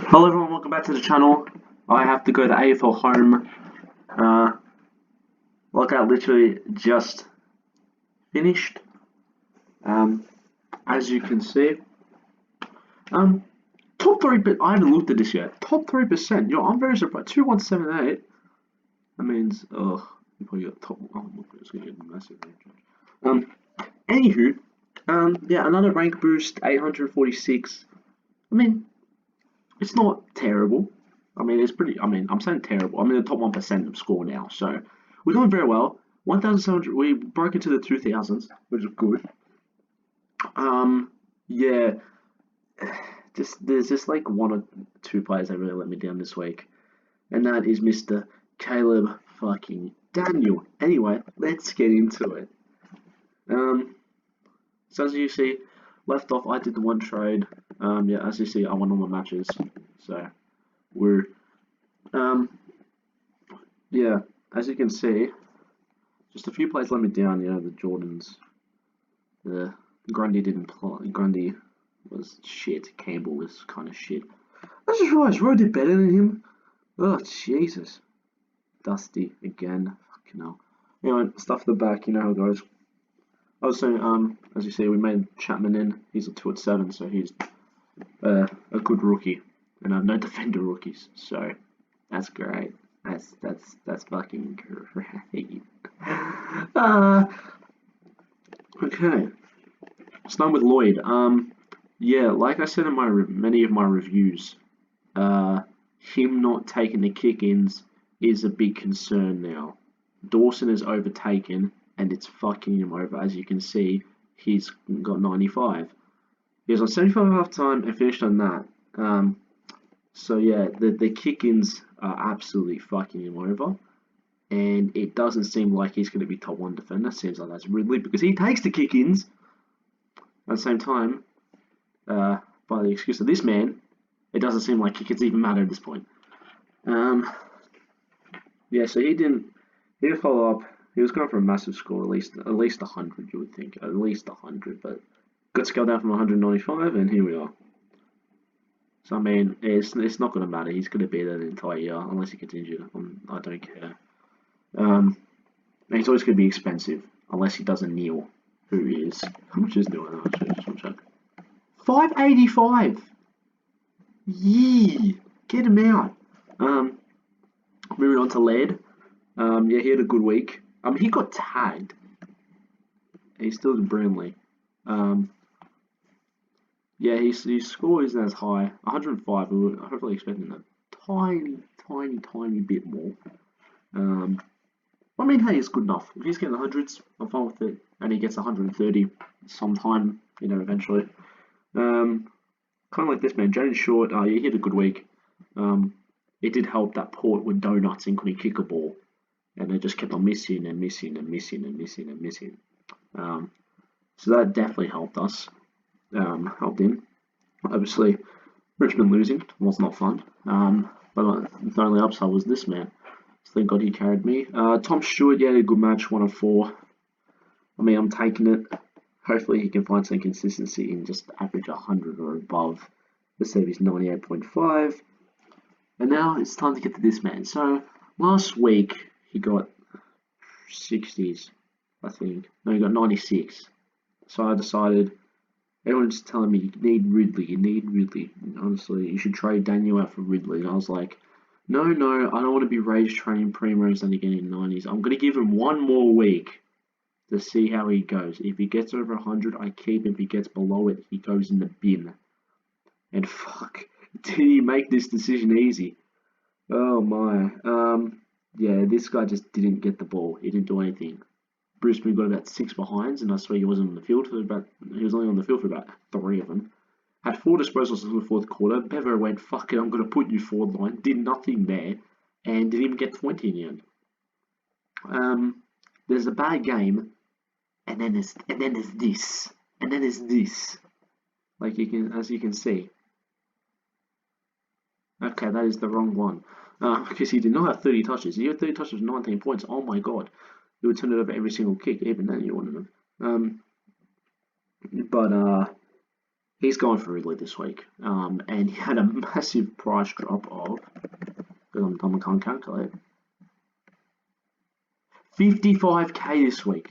Hello everyone, welcome back to the channel. I have to go to AFL home. Like I literally just finished. As you can see, top 3, but I haven't looked at this yet. Top 3%. Yo, I'm very surprised. 2178. That means, you probably got top. Oh, it's gonna get massive. Anywho, yeah, another rank boost, 846. I mean, it's not terrible. I mean, it's pretty. I mean, I'm saying terrible. I'm in the top 1% of score now, so we're doing very well. 1,700. We broke into the 2,000s, which is good. Yeah. There's just like one or two players that really let me down this week, and that is Mr. Caleb fucking Daniel. Anyway, let's get into it. So as you see, left off, I did the one trade. Yeah, as you see, I won all my matches, so we're yeah, as you can see, just a few players let me down. You know, the Jordans, the Grundy didn't play. Grundy was shit. Campbell was kind of shit. I just realised Rowe did better than him. Oh Jesus, Dusty again. Fucking hell. Anyway, stuff at the back. You know how it goes. I was saying, as you see, we made Chapman in. He's a 2 at 7, so he's a good rookie, and I have no defender rookies, so that's great. That's fucking great. Okay. Start with Lloyd. Yeah, like I said in many of my reviews, him not taking the kick-ins is a big concern now. Dawson is overtaken, and it's fucking him over. As you can see, he's got 95. He was on 75 at half time and finished on that. So yeah, the kick-ins are absolutely fucking him over, and it doesn't seem like he's going to be top 1 defender. Seems like that's Ridley because he takes the kick-ins. At the same time, by the excuse of this man, it doesn't seem like kick-ins even matter at this point. Yeah, so he didn't follow up. He was going for a massive score, at least 100. You would think at least 100, but got scaled down from 195, and here we are. So I mean, it's not going to matter. He's going to be there the entire year unless he gets injured. I don't care. And he's always going to be expensive unless he doesn't kneel. Who he is? How much is Neil? Just check. 585. Yee, get him out. Moving on to Led. Yeah, he had a good week. He got tagged. He's still brilliantly. Yeah, his score isn't as high. 105. We were hopefully expecting a tiny bit more. I mean, hey, it's good enough. If he's getting the hundreds, I'm fine with it. And he gets 130 sometime, you know, eventually. Kind of like this man, Jaden Short. He had a good week. It did help that Port were donuts and couldn't kick a ball, and they just kept on missing. So that definitely helped us. Helped him. Obviously, Richmond losing was not fun. But the only upside was this man. So thank God he carried me. Tom Stewart, yeah, had a good match, 1 of 4. I mean, I'm taking it. Hopefully he can find some consistency and just average 100 or above. The save is 98.5. And now it's time to get to this man. So last week he got 60s, I think. No, he got 96. So I decided, everyone's telling me you need Ridley. And honestly, you should trade Daniel out for Ridley. And I was like, no, I don't want to be rage trading Primos and again in 90s. I'm going to give him 1 more week to see how he goes. If he gets over 100, I keep him. If he gets below it, he goes in the bin. And fuck, did he make this decision easy? Oh my. Yeah, this guy just didn't get the ball. He didn't do anything. Bruce Smith got about 6 behinds, and I swear he wasn't on the field for about. He was only on the field for about 3 of them. Had 4 disposals in the 4th quarter. Bevo went, fuck it, I'm going to put you forward line. Did nothing there, and didn't even get 20 in the end. There's a bad game, and then there's this, and then there's this. Like as you can see. Okay, that is the wrong one. Because he did not have 30 touches. He had 30 touches, 19 points. Oh my god. He would turn it over every single kick, even then you wanted him. But He's going for Ridley this week. And he had a massive price drop of, because I can't calculate, 55k this week.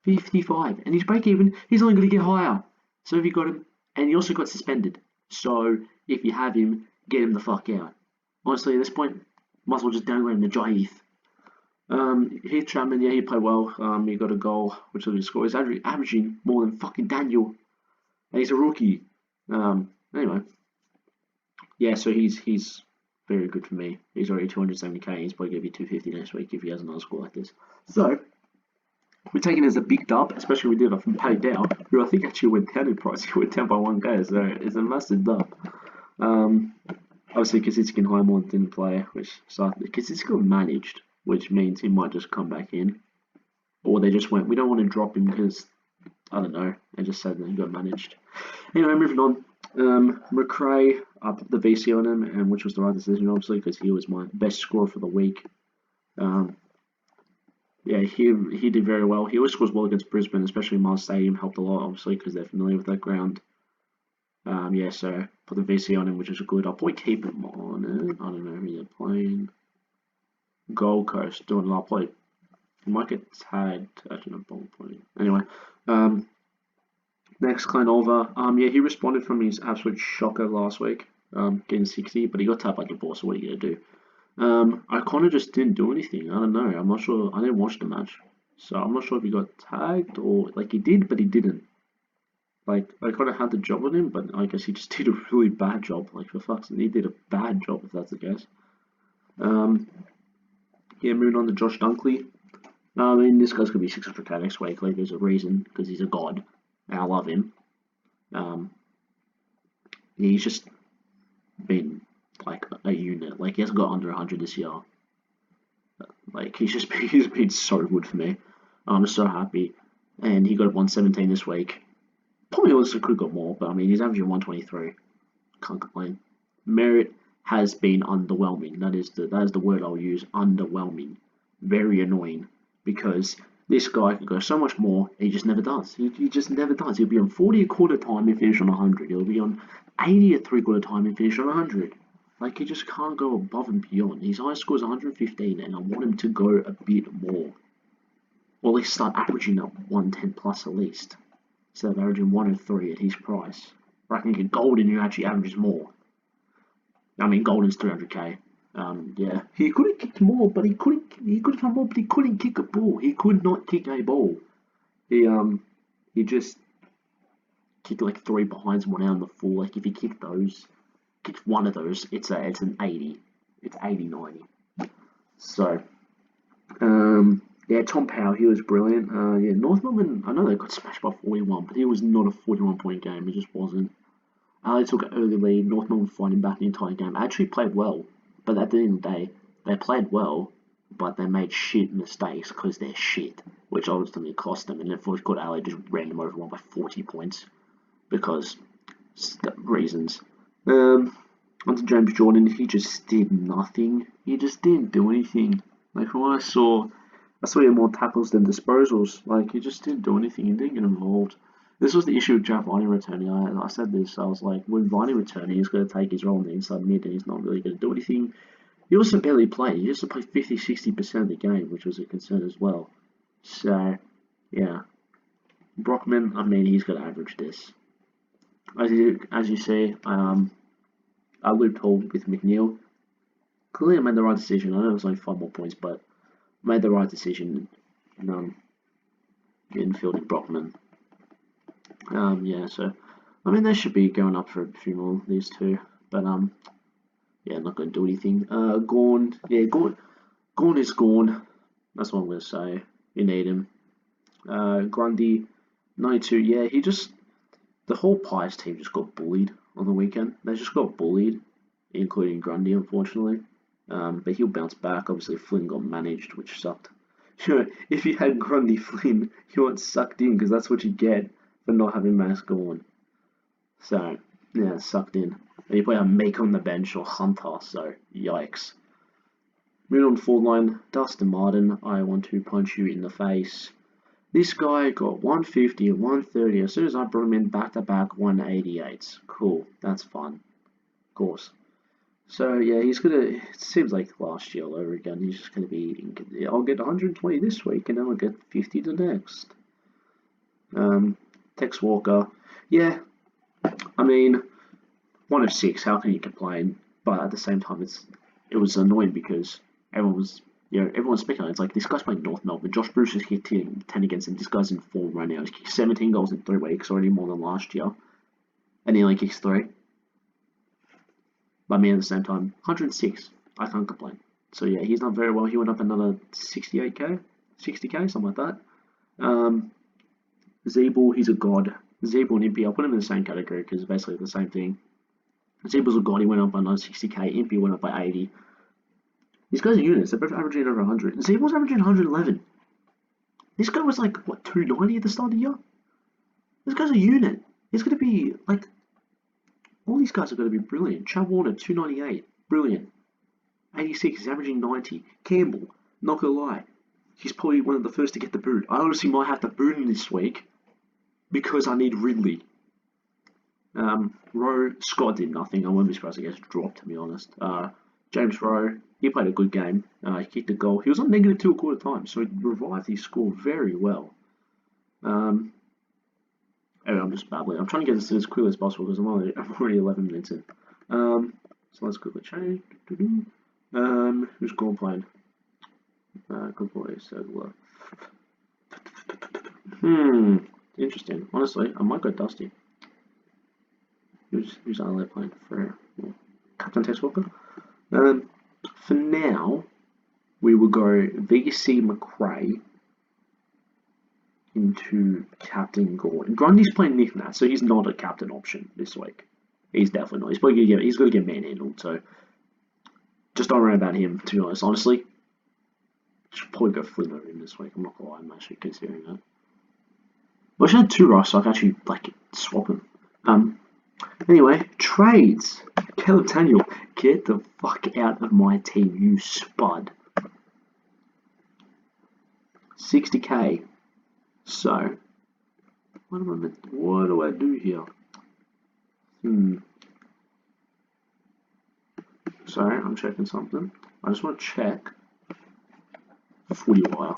55. And his break even, he's only going to get higher. So if you got him, and he also got suspended. So if you have him, get him the fuck out. Honestly, at this point, might as well just downgrade him to Jai Heath. Heath Chapman, yeah, he played well. He got a goal, which was his score. He's averaging more than fucking Daniel. And he's a rookie. Anyway. Yeah, so he's very good for me. He's already 270k. He's probably going to be 250 next week if he has another score like this. So, we're taking it as a big dub, especially we did it from Paddy Dow, who I think actually went down in price. He went down by 1k, so it's a massive dub. Obviously, Kaczynski and Highmore didn't play, which Kaczynski got managed, which means he might just come back in. Or they just went, we don't want to drop him because, I don't know, they just said that he got managed. Anyway, moving on. McRae, I put the VC on him, and which was the right decision, obviously, because he was my best scorer for the week. Yeah, he did very well. He always scores well against Brisbane, especially Mars Stadium helped a lot, obviously, because they're familiar with that ground. Yeah, so put the VC on him, which is good. I'll probably keep him on it. I don't know who they're playing. Gold Coast doing a lot of play. He might get tagged. Actually, not ball play. Anyway, next, Klein over. Yeah, he responded from his absolute shocker last week, getting 60, but he got tapped like a boss. So what are you gonna do? I kind of just didn't do anything. I don't know. I'm not sure. I didn't watch the match, so I'm not sure if he got tagged or like he did, but he didn't. Like I kind of had the job on him, but I guess he just did a really bad job. Like for fuck's sake, he did a bad job if that's the case. Yeah, moving on to Josh Dunkley. I mean, this guy's gonna be 600k next week. Like there's a reason because he's a god, and I love him. He's just been like a unit. Like he hasn't got under 100 this year. Like he's been so good for me. I'm so happy, and he got 117 this week. Probably also could have got more, but I mean he's averaging 123. Can't complain. Merit has been underwhelming. That is the word I'll use. Underwhelming. Very annoying because this guy could go so much more. And he just never does. He just never does. He'll be on 40 a quarter time and finish on 100. He'll be on 80 at 3/4 time and finish on 100. Like he just can't go above and beyond. His high score is 115, and I want him to go a bit more, or at least start averaging at 110 plus at least, instead of averaging 103 at his price. Or I can get Golden who actually averages more. I mean, Golden's 300k. Yeah, he could have kicked more, but he could have done more, but he couldn't kick a ball. He could not kick a ball. He just kicked like 3 behinds, 1 out on the full. Like if he kicked one of those, it's an 80. It's 80-90. So, yeah, Tom Powell, he was brilliant. Yeah, North Melbourne, I know they got smashed by 41, but it was not a 41-point game. It just wasn't. They took an early lead. North Melbourne fighting back the entire game. Actually played well, but at the end of the day, they played well, but they made shit mistakes because they're shit, which ultimately cost them. And then fourth quarter, LA just ran them over 1 by 40 points because reasons. Onto James Jordan, he just did nothing. He just didn't do anything. Like from what I saw he had more tackles than disposals. Like he just didn't do anything. He didn't get involved. This was the issue with Jack Viney returning. I said this. I was like, when Viney returning, he's going to take his role on the inside mid, and he's not really going to do anything. He also barely played. He used to play 50-60% of the game, which was a concern as well. So, yeah. Brockman, I mean, he's going to average this. As you see, I looped hole with McNeil. Clearly, I made the right decision. I know it was only 5 more points, but I made the right decision in fielding Brockman. Yeah, so I mean they should be going up for a few more these two, but yeah, not going to do anything. Gorn, yeah, Gorn is Gorn. That's what I'm going to say. You need him. Grundy, 92. Yeah, the whole Pies team just got bullied on the weekend. They just got bullied, including Grundy, unfortunately. But he'll bounce back. Obviously, Flynn got managed, which sucked. Sure, if you had Grundy Flynn, you weren't sucked in because that's what you get for not having Max Gorn. So, yeah, sucked in. And you play a Make on the bench or Hunter, so yikes. Moving on forward line, Dustin Martin, I want to punch you in the face. This guy got 150 and 130. As soon as I brought him in back-to-back 188s. Cool, that's fun. Of course. So yeah, he's gonna. It seems like last year all over again. He's just gonna be. I'll get 120 this week, and then I'll get 50 the next. Tex Walker. Yeah, I mean, 1 of 6. How can you complain? But at the same time, it was annoying because everyone was. Everyone's speaking on it. It's like this guy's playing North Melbourne. Josh Bruce has hit 10 against him. This guy's in form right now. He's kicked 17 goals in 3 weeks, already more than last year, and he only kicks 3. But I mean, at the same time, 106. I can't complain. So yeah, he's done very well. He went up another 68k, 60k, something like that. Zeeble, he's a god. Zeeble and Impey, I'll put him in the same category because it's basically the same thing. Zeeble's a god. He went up by another 60k. Impey went up by 80. These guys are units. They're both averaging over 100. Zeeble's averaging 111. This guy was like, what, 290 at the start of the year? This guy's a unit. He's going to be like, all these guys are going to be brilliant. Chad Warner, 298. Brilliant. 86, he's averaging 90. Campbell, not gonna lie, he's probably one of the first to get the boot. I honestly might have to boot him this week because I need Ridley. Rowe, Scott did nothing. I wouldn't be surprised if he gets dropped, to be honest. James Rowe, he played a good game. He kicked a goal. He was on -2 a quarter time, so he revived his score very well. Anyway, I'm just babbling. I'm trying to get this as quickly as possible because I'm already 11 minutes in. So let's quickly change. Who's goal playing? Good boy, so interesting. Honestly, I might go Dusty. Who's Adelaide playing for? Captain Tex Walker. For now, we will go VC McRae into Captain Gordon. Grundy's playing Nick Nat, so he's not a captain option this week. He's definitely not. He's probably gonna get manhandled. So just don't worry about him. To be honest, honestly, should probably go Flynn over him this week. I'm not gonna lie. I'm actually considering that. Well, I should have 2 rush, so I can actually swap him. Anyway, trades. Caleb Daniel, get the fuck out of my team, you spud. 60k. So, what do I do here? Sorry, I'm checking something. I just want to check Footy Wire.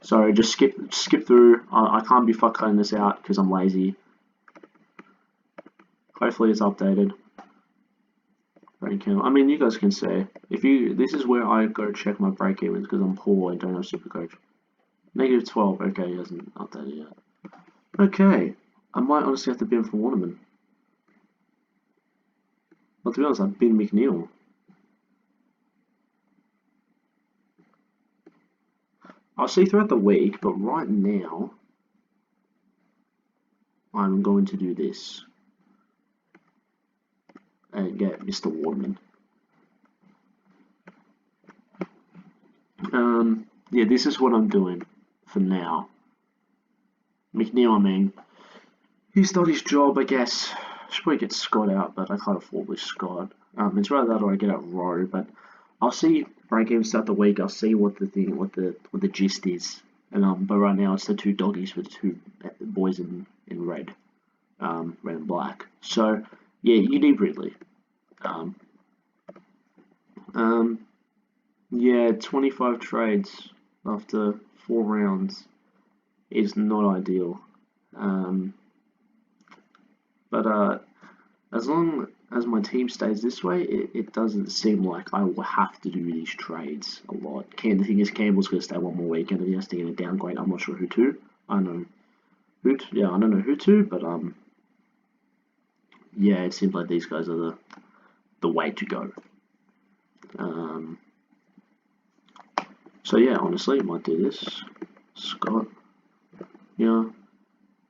Sorry, just skip through. I can't be fuck cutting this out because I'm lazy. Hopefully it's updated. I mean, you guys can say this is where I go check my break evens because I'm poor and don't have SuperCoach. -12. Okay, he hasn't updated yet. Okay, I might honestly have to bin for Waterman. Well, to be honest, I've bin McNeil. I'll see throughout the week, but right now, I'm going to do this and get Mr. Waterman. Yeah, this is what I'm doing for now. McNeil, I mean, he's done his job, I guess. Should probably get Scott out, but I can't afford with Scott. It's rather that or I get out Rowe, but I'll see break even start the week. I'll see what the gist is. And but right now it's the 2 doggies with 2 boys in red, red and black. So yeah, you need Ridley. Yeah, 25 trades after 4 rounds is not ideal. But as long as my team stays this way, it doesn't seem like I will have to do these trades a lot. The thing is, Campbell's going to stay 1 more week, and if he has to get a downgrade, I'm not sure who to. I don't know who to, but yeah, it seems like these guys are the way to go. So yeah, honestly, I might do this. Scott, yeah,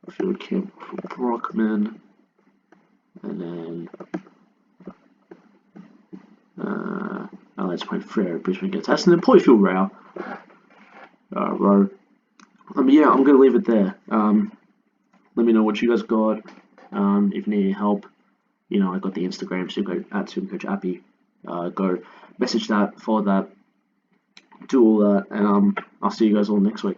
Field Camp for Brockman, and then let's play Frere, Brisbane gets us, and then probably Phil Rowe. Yeah, I'm gonna leave it there. Let me know what you guys got. If you need any help, I got the Instagram at SuperCoach Appy. Go message that, follow that, do all that, and I'll see you guys all next week.